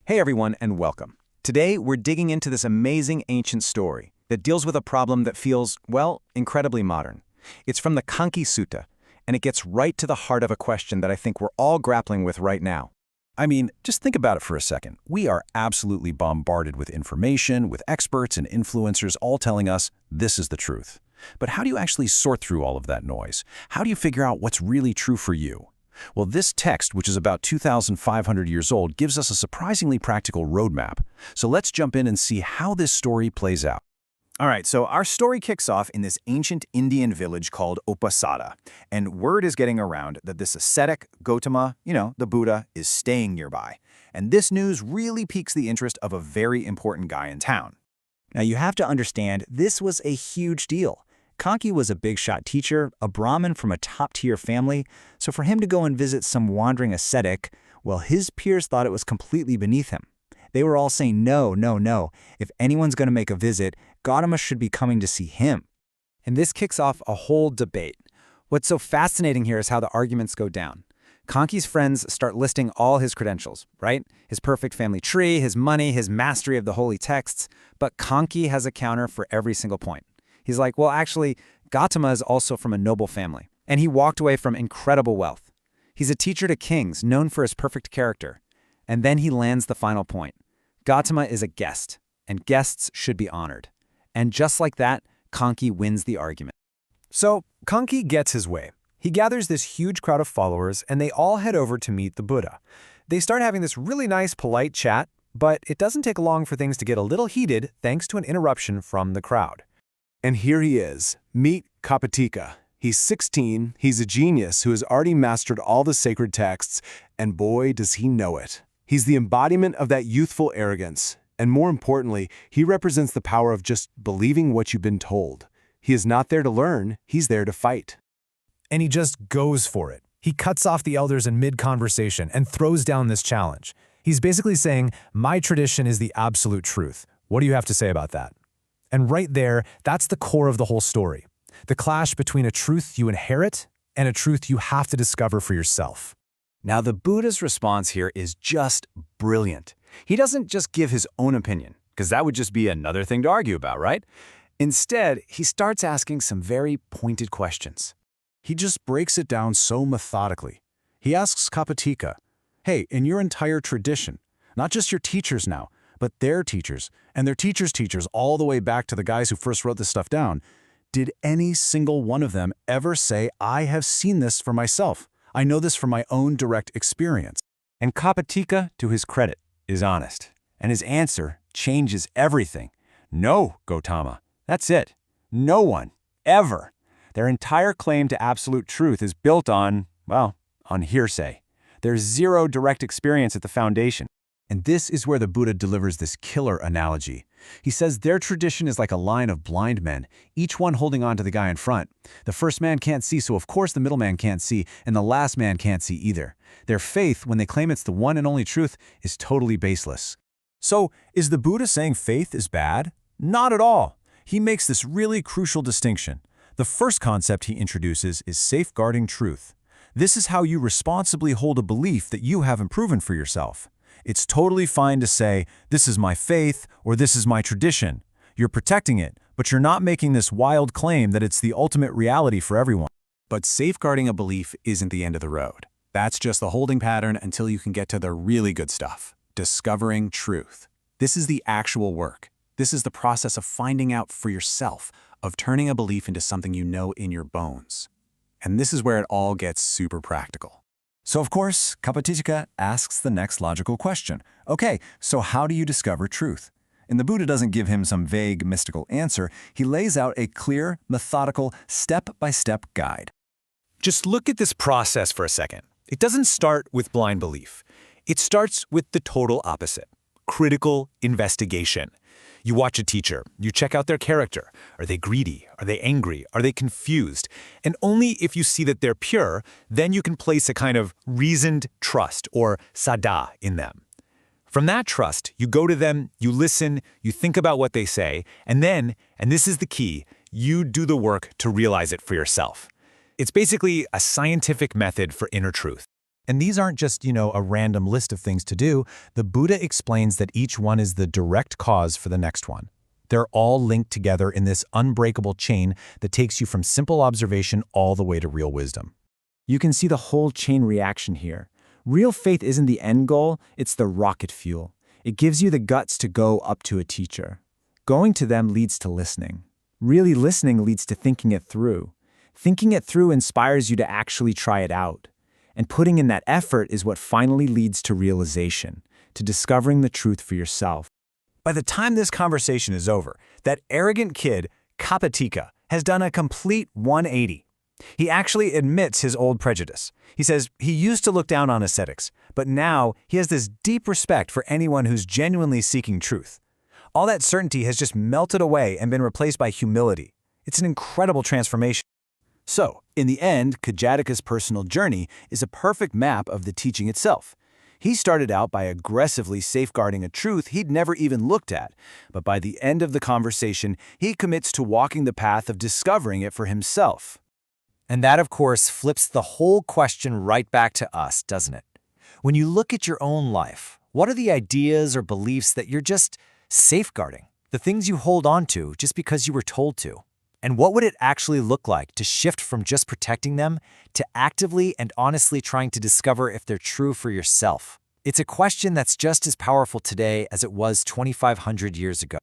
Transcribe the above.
Hey everyone, and welcome. Today, we're digging into this amazing ancient story that deals with a problem that feels, well, incredibly modern. It's from the Caṅkīsutta, and it gets right to the heart of a question that I think we're all grappling with right now. I mean, just think about it for a second. We are absolutely bombarded with information, with experts and influencers all telling us this is the truth. But how do you actually sort through all of that noise? How do you figure out what's really true for you? Well, this text, which is about 2,500 years old, gives us a surprisingly practical roadmap. So let's jump in and see how this story plays out. All right, so our story kicks off in this ancient Indian village called Upasada, and word is getting around that this ascetic, Gautama, the Buddha, is staying nearby. And this news really piques the interest of a very important guy in town. Now, you have to understand, this was a huge deal. Caṅkī was a big-shot teacher, a Brahmin from a top-tier family, so for him to go and visit some wandering ascetic, well, his peers thought it was completely beneath him. They were all saying, no, no, no. If anyone's going to make a visit, Gautama should be coming to see him. And this kicks off a whole debate. What's so fascinating here is how the arguments go down. Caṅkī's friends start listing all his credentials, right? His perfect family tree, his money, his mastery of the holy texts. But Caṅkī has a counter for every single point. He's like, well, actually, Gautama is also from a noble family, and he walked away from incredible wealth. He's a teacher to kings, known for his perfect character. And then he lands the final point. Gautama is a guest, and guests should be honored. And just like that, Caṅkī wins the argument. So Caṅkī gets his way. He gathers this huge crowd of followers, and they all head over to meet the Buddha. They start having this really nice, polite chat, but it doesn't take long for things to get a little heated thanks to an interruption from the crowd. And here he is. Meet Caṅkīsutta. He's 16, he's a genius who has already mastered all the sacred texts, and boy, does he know it. He's the embodiment of that youthful arrogance, and more importantly, he represents the power of just believing what you've been told. He is not there to learn, he's there to fight. And he just goes for it. He cuts off the elders in mid-conversation and throws down this challenge. He's basically saying, my tradition is the absolute truth. What do you have to say about that? And right there, that's the core of the whole story. The clash between a truth you inherit and a truth you have to discover for yourself. Now, the Buddha's response here is just brilliant. He doesn't just give his own opinion, because that would just be another thing to argue about, right? Instead, he starts asking some very pointed questions. He just breaks it down so methodically. He asks Caṅkīsutta, hey, in your entire tradition, not just your teachers now, but their teachers, and their teachers' teachers all the way back to the guys who first wrote this stuff down, did any single one of them ever say, I have seen this for myself? I know this from my own direct experience. And Caṅkīsutta, to his credit, is honest. And his answer changes everything. No, Gautama. That's it. No one. Ever. Their entire claim to absolute truth is built on, well, on hearsay. There's zero direct experience at the foundation. And this is where the Buddha delivers this killer analogy. He says their tradition is like a line of blind men, each one holding on to the guy in front. The first man can't see, so of course the middle man can't see, and the last man can't see either. Their faith, when they claim it's the one and only truth, is totally baseless. So, is the Buddha saying faith is bad? Not at all. He makes this really crucial distinction. The first concept he introduces is safeguarding truth. This is how you responsibly hold a belief that you haven't proven for yourself. It's totally fine to say, this is my faith, or this is my tradition. You're protecting it, but you're not making this wild claim that it's the ultimate reality for everyone. But safeguarding a belief isn't the end of the road. That's just the holding pattern until you can get to the really good stuff, discovering truth. This is the actual work. This is the process of finding out for yourself, of turning a belief into something you know in your bones. And this is where it all gets super practical. So of course, Caṅkīsutta asks the next logical question. Okay, so how do you discover truth? And the Buddha doesn't give him some vague, mystical answer. He lays out a clear, methodical, step-by-step guide. Just look at this process for a second. It doesn't start with blind belief. It starts with the total opposite, critical investigation. You watch a teacher, you check out their character. Are they greedy? Are they angry? Are they confused? And only if you see that they're pure, then you can place a kind of reasoned trust, or saddha, in them. From that trust, you go to them, you listen, you think about what they say, and then, and this is the key, you do the work to realize it for yourself. It's basically a scientific method for inner truth. And these aren't just, a random list of things to do. The Buddha explains that each one is the direct cause for the next one. They're all linked together in this unbreakable chain that takes you from simple observation all the way to real wisdom. You can see the whole chain reaction here. Real faith isn't the end goal, it's the rocket fuel. It gives you the guts to go up to a teacher. Going to them leads to listening. Really listening leads to thinking it through. Thinking it through inspires you to actually try it out. And putting in that effort is what finally leads to realization, to discovering the truth for yourself. By the time this conversation is over, that arrogant kid, Caṅkīsutta, has done a complete 180. He actually admits his old prejudice. He says he used to look down on ascetics, but now he has this deep respect for anyone who's genuinely seeking truth. All that certainty has just melted away and been replaced by humility. It's an incredible transformation. So, in the end, Kajatika's personal journey is a perfect map of the teaching itself. He started out by aggressively safeguarding a truth he'd never even looked at, but by the end of the conversation, he commits to walking the path of discovering it for himself. And that, of course, flips the whole question right back to us, doesn't it? When you look at your own life, what are the ideas or beliefs that you're just safeguarding? The things you hold on to just because you were told to? And what would it actually look like to shift from just protecting them to actively and honestly trying to discover if they're true for yourself? It's a question that's just as powerful today as it was 2,500 years ago.